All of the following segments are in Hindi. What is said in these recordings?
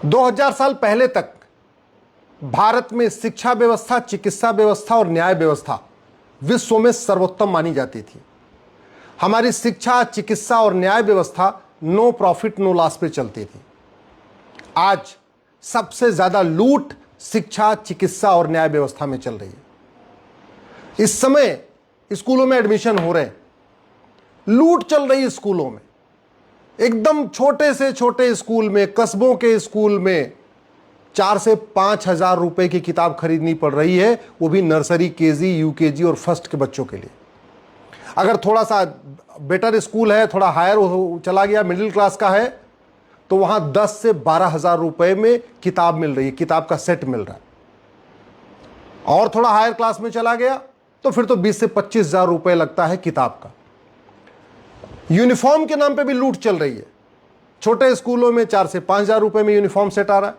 2000 साल पहले तक भारत में शिक्षा व्यवस्था, चिकित्सा व्यवस्था और न्याय व्यवस्था विश्व में सर्वोत्तम मानी जाती थी। हमारी शिक्षा, चिकित्सा और न्याय व्यवस्था नो प्रॉफिट नो लॉस पे चलती थी। आज सबसे ज्यादा लूट शिक्षा, चिकित्सा और न्याय व्यवस्था में चल रही है। इस समय स्कूलों में एडमिशन हो रहे हैं, लूट चल रही है स्कूलों में। एकदम छोटे से छोटे स्कूल में, कस्बों के स्कूल में 4 से 5 हजार रुपए की किताब खरीदनी पड़ रही है, वो भी नर्सरी, केजी, यूकेजी और फर्स्ट के बच्चों के लिए। अगर थोड़ा सा बेटर स्कूल है, थोड़ा हायर चला गया, मिडिल क्लास का है, तो वहां 10 से 12 हजार रुपए में किताब मिल रही है, किताब का सेट मिल रहा है। और थोड़ा हायर क्लास में चला गया तो फिर तो 20 से 25 हजार रुपए लगता है किताब का। यूनिफॉर्म के नाम पे भी लूट चल रही है। छोटे स्कूलों में 4 से 5 हजार रुपए में यूनिफॉर्म सेट आ रहा है,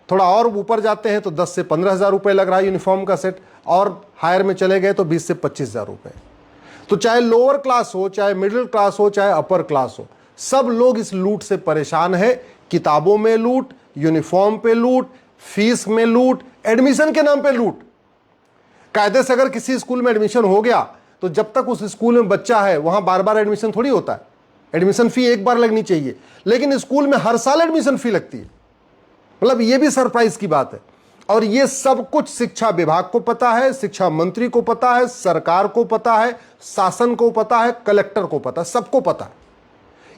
थोड़ा और ऊपर जाते हैं तो 10 से 15 हजार रुपए लग रहा है यूनिफॉर्म का सेट, और हायर में चले गए तो 20 से 25 हजार रुपए। तो चाहे लोअर क्लास हो, चाहे मिडिल क्लास हो, चाहे अपर क्लास हो, सब लोग इस लूट से परेशान है। किताबों में लूट, यूनिफॉर्म पे लूट, फीस में लूट, एडमिशन के नाम पे लूट। कायदे से अगर किसी स्कूल में एडमिशन हो गया तो जब तक उस स्कूल में बच्चा है वहां बार बार एडमिशन थोड़ी होता है। एडमिशन फी एक बार लगनी चाहिए, लेकिन स्कूल में हर साल एडमिशन फी लगती है। मतलब ये भी सरप्राइज की बात है। और ये सब कुछ शिक्षा विभाग को पता है, शिक्षा मंत्री को पता है, सरकार को पता है, शासन को पता है, कलेक्टर को पता है, सबको पता है।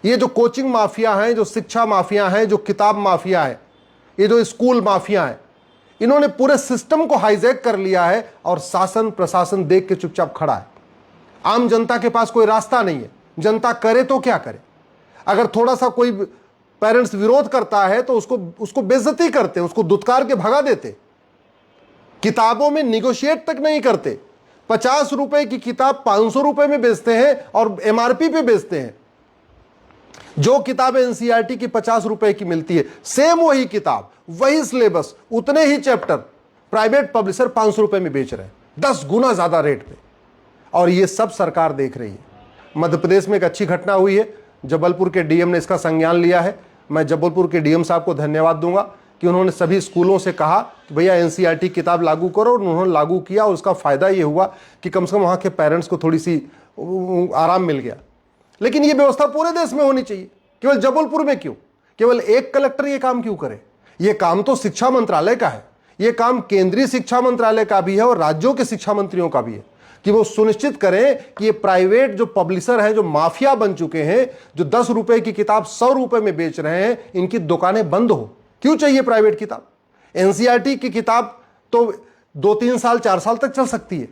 ये जो कोचिंग माफिया हैं, जो शिक्षा माफिया हैं, जो किताब माफिया है, ये जो स्कूल माफिया है, इन्होंने पूरे सिस्टम को हाईजैक कर लिया है और शासन प्रशासन देख के चुपचाप खड़ा है। आम जनता के पास कोई रास्ता नहीं है। जनता करे तो क्या करे। अगर थोड़ा सा कोई पेरेंट्स विरोध करता है तो उसको बेइज्जती करते, उसको दुत्कार के भगा देते। किताबों में निगोशिएट तक नहीं करते। 50 रुपए की किताब 500 रुपए में बेचते हैं और एमआरपी पे बेचते हैं। जो किताब एनसीईआरटी की 50 रुपए की मिलती है, सेम वही किताब, वही सिलेबस, उतने ही चैप्टर, प्राइवेट पब्लिशर 500 रुपए में बेच रहे हैं, 10 गुना ज्यादा रेट पे। और ये सब सरकार देख रही है। मध्य प्रदेश में एक अच्छी घटना हुई है, जबलपुर के डीएम ने इसका संज्ञान लिया है। मैं जबलपुर के डीएम साहब को धन्यवाद दूंगा कि उन्होंने सभी स्कूलों से कहा कि भैया एनसीईआरटी किताब लागू करो, और उन्होंने लागू किया। और उसका फायदा ये हुआ कि कम से कम वहां के पेरेंट्स को थोड़ी सी आराम मिल गया। लेकिन ये व्यवस्था पूरे देश में होनी चाहिए, केवल जबलपुर में क्यों? केवल एक कलेक्टर ये काम क्यों करे? ये काम तो शिक्षा मंत्रालय का है, ये काम केंद्रीय शिक्षा मंत्रालय का भी है और राज्यों के शिक्षा मंत्रियों का भी है कि वो सुनिश्चित करें कि ये प्राइवेट जो पब्लिशर हैं, जो माफिया बन चुके हैं, जो 10 रुपए की किताब 100 रुपए में बेच रहे हैं, इनकी दुकानें बंद हो। क्यों चाहिए प्राइवेट किताब? एनसीईआरटी की किताब तो 2-3 साल 4 साल तक चल सकती है।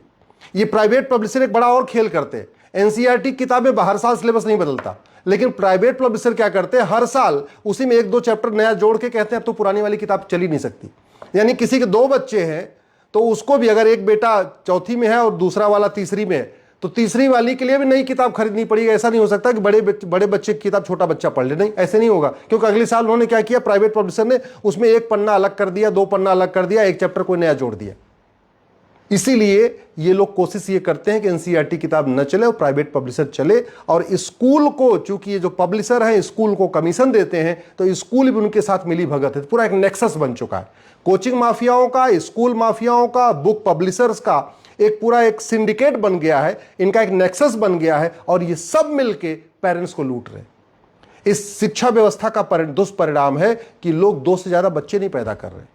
ये प्राइवेट पब्लिशर एक बड़ा और खेल करते हैं। एनसीईआरटी किताबें हर साल सिलेबस नहीं बदलता, लेकिन प्राइवेट पब्लिशर क्या करते हैं, हर साल उसी में 1-2 चैप्टर नया जोड़ के कहते हैं अब तो पुरानी वाली किताब चल ही नहीं सकती। यानी किसी के 2 बच्चे हैं तो उसको भी, अगर एक बेटा चौथी में है और दूसरा वाला तीसरी में है, तो तीसरी वाली के लिए भी नई किताब खरीदनी पड़ेगी। ऐसा नहीं हो सकता कि बड़े बच्चे की किताब छोटा बच्चा पढ़ ले, नहीं, ऐसे नहीं होगा। क्योंकि अगले साल उन्होंने क्या किया, प्राइवेट पब्लिशर ने उसमें 1 पन्ना अलग कर दिया, 2 पन्ना अलग कर दिया, 1 चैप्टर कोई नया जोड़ दिया। इसीलिए ये लोग कोशिश ये करते हैं कि एनसीईआरटी किताब न चले और प्राइवेट पब्लिशर चले। और स्कूल को, चूंकि ये जो पब्लिशर हैं स्कूल को कमीशन देते हैं, तो स्कूल भी उनके साथ मिली भगत है। पूरा एक नेक्सस बन चुका है, कोचिंग माफियाओं का, स्कूल माफियाओं का, बुक पब्लिशर्स का एक पूरा एक सिंडिकेट बन गया है, इनका एक नेक्सस बन गया है। और ये सब मिलके पेरेंट्स को लूट रहे हैं। इस शिक्षा व्यवस्था का दुष्परिणाम है कि लोग 2 से ज्यादा बच्चे नहीं पैदा कर रहे।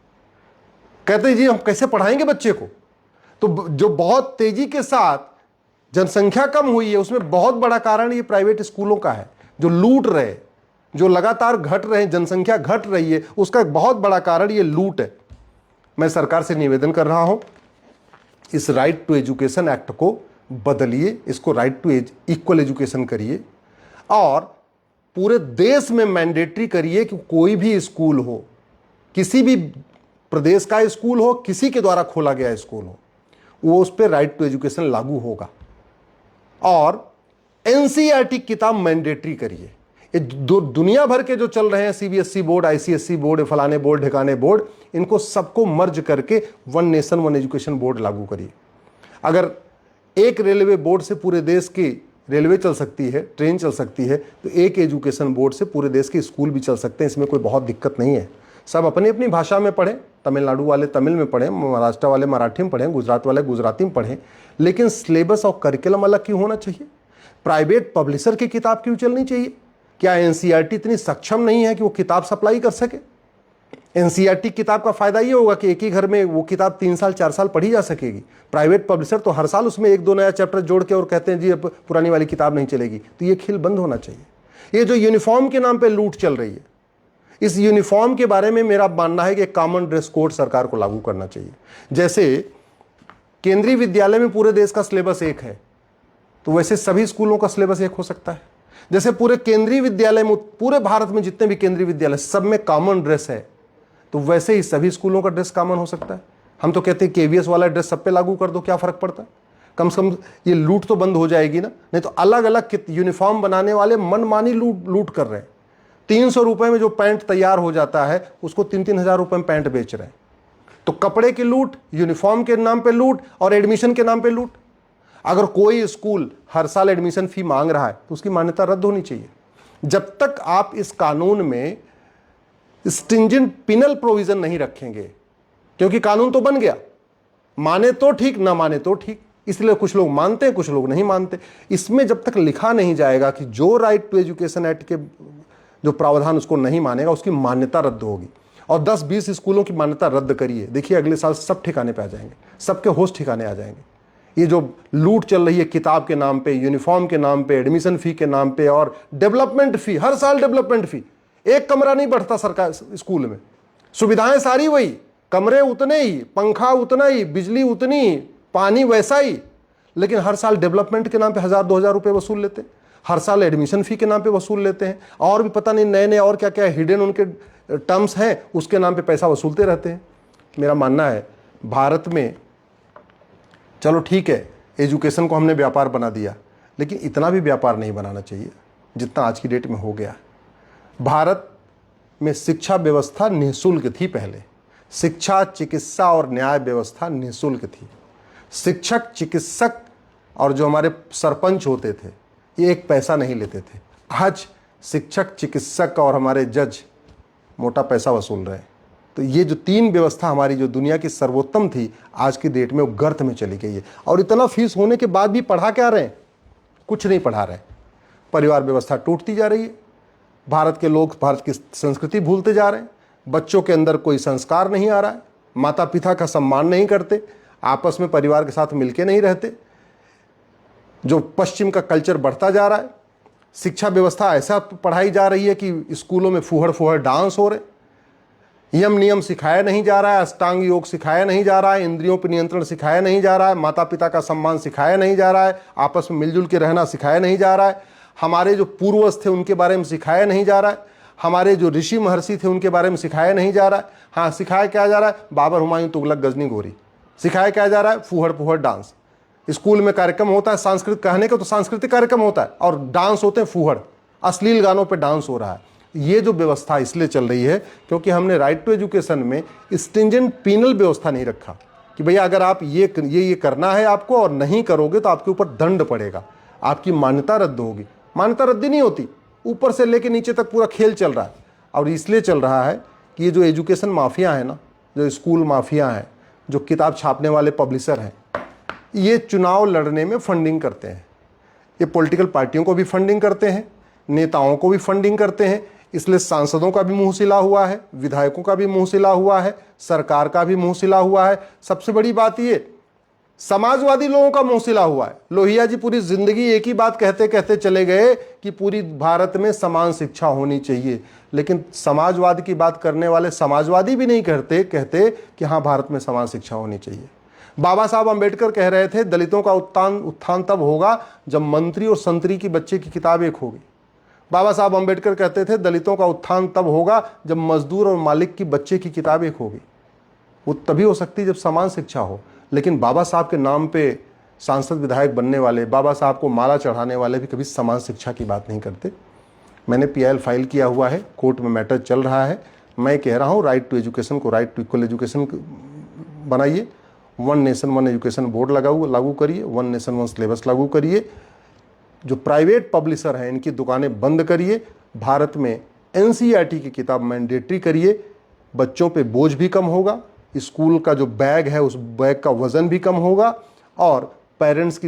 कहते हैं जी हम कैसे पढ़ाएंगे बच्चे को? तो जो बहुत तेजी के साथ जनसंख्या कम हुई है, उसमें बहुत बड़ा कारण ये प्राइवेट स्कूलों का है, जो लूट रहे, जो लगातार घट रहे हैं, जनसंख्या घट रही है, उसका एक बहुत बड़ा कारण ये लूट है। मैं सरकार से निवेदन कर रहा हूं, इस राइट टू एजुकेशन एक्ट को बदलिए, इसको राइट टू इक्वल एजुकेशन करिए और पूरे देश में मैंडेटरी करिए कि कोई भी स्कूल हो, किसी भी प्रदेश का स्कूल हो, किसी के द्वारा खोला गया स्कूल हो, वो उस पर राइट टू एजुकेशन लागू होगा। और एनसीईआरटी किताब मैंडेटरी करिए। ये दुनिया भर के जो चल रहे हैं सीबीएसई बोर्ड, आईसीएसई बोर्ड, फलाने बोर्ड, ढिकाने बोर्ड, इनको सबको मर्ज करके one nation one education board लागू करिए। अगर एक रेलवे बोर्ड से पूरे देश की रेलवे चल सकती है, ट्रेन चल सकती है, तो एक एजुकेशन बोर्ड से पूरे देश के स्कूल भी चल सकते हैं। इसमें कोई बहुत दिक्कत नहीं है। सब अपनी अपनी भाषा में पढ़ें, तमिलनाडु वाले तमिल में पढ़ें, महाराष्ट्र वाले मराठी में पढ़ें, गुजरात वाले गुजराती में पढ़ें, लेकिन सिलेबस और करिकुलम अलग क्यों होना चाहिए? प्राइवेट पब्लिशर की किताब क्यों चलनी चाहिए? क्या एनसीईआरटी इतनी सक्षम नहीं है कि वो किताब सप्लाई कर सके? एनसीईआरटी किताब का फायदा ये होगा कि एक ही घर में वो किताब 3 साल 4 साल पढ़ी जा सकेगी। प्राइवेट पब्लिशर तो हर साल उसमें 1-2 नया चैप्टर जोड़ के और कहते हैं जी अब पुरानी वाली किताब नहीं चलेगी। तो ये खेल बंद होना चाहिए। ये जो यूनिफॉर्म के नाम पे लूट चल रही है, इस यूनिफॉर्म के बारे में मेरा मानना है कि कॉमन ड्रेस कोड सरकार को लागू करना चाहिए। जैसे केंद्रीय विद्यालय में पूरे देश का सिलेबस एक है, तो वैसे सभी स्कूलों का सिलेबस एक हो सकता है। जैसे पूरे केंद्रीय विद्यालय में, पूरे भारत में जितने भी केंद्रीय विद्यालय सब में कॉमन ड्रेस है, तो वैसे ही सभी स्कूलों का ड्रेस कॉमन हो सकता है। हम तो कहते हैं केवीएस वाला ड्रेस सब पे लागू कर दो, क्या फर्क पड़ता है? कम से कम ये लूट तो बंद हो जाएगी ना। नहीं तो अलग अलग यूनिफॉर्म बनाने वाले मनमानी लूट कर रहे हैं। 300 रुपए में जो पैंट तैयार हो जाता है उसको 3-3 हजार रुपए में पैंट बेच रहे हैं। तो कपड़े की लूट, यूनिफॉर्म के नाम पे लूट और एडमिशन के नाम पे लूट। अगर कोई स्कूल हर साल एडमिशन फी मांग रहा है तो उसकी मान्यता रद्द होनी चाहिए। जब तक आप इस कानून में स्ट्रिंजेंट पिनल प्रोविजन नहीं रखेंगे, क्योंकि कानून तो बन गया, माने तो ठीक ना माने तो ठीक, इसलिए कुछ लोग मानते हैं कुछ लोग नहीं मानते। इसमें जब तक लिखा नहीं जाएगा कि जो राइट टू एजुकेशन एक्ट के जो प्रावधान उसको नहीं मानेगा उसकी मान्यता रद्द होगी। और 10-20 स्कूलों की मान्यता रद्द करिए, देखिए अगले साल सब ठिकाने पे आ जाएंगे, सबके होश ठिकाने आ जाएंगे। ये जो लूट चल रही है किताब के नाम पे, यूनिफॉर्म के नाम पे, एडमिशन फी के नाम पे और डेवलपमेंट फी, हर साल डेवलपमेंट फी, एक कमरा नहीं बढ़ता सरकार स्कूल में, सुविधाएं सारी वही, कमरे उतने ही, पंखा उतना ही, बिजली उतनी ही, पानी वैसा ही, लेकिन हर साल डेवलपमेंट के नाम पे 1000-2000 रुपए वसूल लेते हैं, हर साल एडमिशन फी के नाम पे वसूल लेते हैं, और भी पता नहीं नए नए और क्या क्या हिडन उनके टर्म्स हैं, उसके नाम पे पैसा वसूलते रहते हैं। मेरा मानना है भारत में, चलो ठीक है एजुकेशन को हमने व्यापार बना दिया, लेकिन इतना भी व्यापार नहीं बनाना चाहिए जितना आज की डेट में हो गया। भारत में शिक्षा व्यवस्था निःशुल्क थी पहले, शिक्षा, चिकित्सा और न्याय व्यवस्था निःशुल्क थी। शिक्षक, चिकित्सक और जो हमारे सरपंच होते थे ये एक पैसा नहीं लेते थे। आज शिक्षक, चिकित्सक और हमारे जज मोटा पैसा वसूल रहे हैं। तो ये जो 3 व्यवस्था हमारी जो दुनिया की सर्वोत्तम थी, आज की डेट में वो गर्त में चली गई है। और इतना फीस होने के बाद भी पढ़ा क्या रहे हैं? कुछ नहीं पढ़ा रहे। परिवार व्यवस्था टूटती जा रही है, भारत के लोग भारत की संस्कृति भूलते जा रहे हैं, बच्चों के अंदर कोई संस्कार नहीं आ रहा है, माता पिता का सम्मान नहीं करते, आपस में परिवार के साथ मिलके नहीं रहते, जो पश्चिम का कल्चर बढ़ता जा रहा है। शिक्षा व्यवस्था ऐसा पढ़ाई जा रही है कि स्कूलों में फुहड़ फुहड़ डांस हो रहे, यम नियम सिखाया नहीं जा रहा है, अष्टांग योग सिखाया नहीं जा रहा है, इंद्रियों पर नियंत्रण सिखाया नहीं जा रहा है, माता पिता का सम्मान सिखाया नहीं जा रहा है, आपस में मिलजुल के रहना सिखाया नहीं जा रहा है, हमारे जो पूर्वज थे उनके बारे में सिखाया नहीं जा रहा है, हमारे जो ऋषि महर्षि थे उनके बारे में सिखाया नहीं जा रहा है। हाँ, सिखाया क्या जा रहा है? बाबर, हुमायूं, तुगलक, गजनी, गोरी। सिखाया क्या जा रहा है? फुहड़ फुहड़ डांस। स्कूल में कार्यक्रम होता है सांस्कृतिक, कहने का तो सांस्कृतिक कार्यक्रम होता है, और डांस होते हैं फुहड़, अश्लील गानों पे डांस हो रहा है। ये जो व्यवस्था इसलिए चल रही है क्योंकि हमने राइट टू एजुकेशन में स्ट्रिंजेंट पीनल व्यवस्था नहीं रखा कि भैया अगर आप ये करना है आपको और नहीं करोगे तो आपके ऊपर दंड पड़ेगा, आपकी मान्यता रद्द होगी। मान्यता रद्द नहीं होती, ऊपर से लेके नीचे तक पूरा खेल चल रहा है। और इसलिए चल रहा है कि ये जो एजुकेशन माफिया है ना, जो स्कूल माफिया हैं, जो किताब छापने वाले पब्लिशर हैं, ये चुनाव लड़ने में फंडिंग करते हैं। ये पॉलिटिकल पार्टियों को भी फंडिंग करते हैं, नेताओं को भी फंडिंग करते हैं। इसलिए सांसदों का भी मुंह सिला हुआ है, विधायकों का भी मुंह सिला हुआ है, सरकार का भी मुंह सिला हुआ है। सबसे बड़ी बात ये, समाजवादी लोगों का मुंह सिला हुआ है। लोहिया जी पूरी जिंदगी एक ही बात कहते कहते चले गए कि पूरी भारत में समान शिक्षा होनी चाहिए, लेकिन समाजवाद की बात करने वाले समाजवादी भी नहीं कहते कि हाँ भारत में समान शिक्षा होनी चाहिए। बाबा साहब अंबेडकर कह रहे थे दलितों का उत्थान तब होगा जब मंत्री और संतरी की बच्चे की किताब एक होगी। बाबा साहब अंबेडकर कहते थे दलितों का उत्थान तब होगा जब मजदूर और मालिक की बच्चे की किताब एक होगी। वो तभी हो सकती है जब समान शिक्षा हो। लेकिन बाबा साहब के नाम पे सांसद विधायक बनने वाले, बाबा साहब को माला चढ़ाने वाले भी कभी समान शिक्षा की बात नहीं करते। मैंने PIL फाइल किया हुआ है, कोर्ट में मैटर चल रहा है। मैं कह रहा हूँ राइट टू एजुकेशन को राइट टू इक्वल एजुकेशन बनाइए, 1 नेशन 1 एजुकेशन बोर्ड लागू करिए, 1 नेशन 1 सिलेबस लागू करिए। जो प्राइवेट पब्लिशर हैं इनकी दुकानें बंद करिए। भारत में NCERT की किताब मैंडेटरी करिए। बच्चों पे बोझ भी कम होगा, स्कूल का जो बैग है उस बैग का वजन भी कम होगा, और पेरेंट्स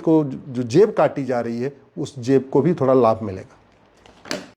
को जो जेब काटी जा रही है उस जेब को भी थोड़ा लाभ मिलेगा।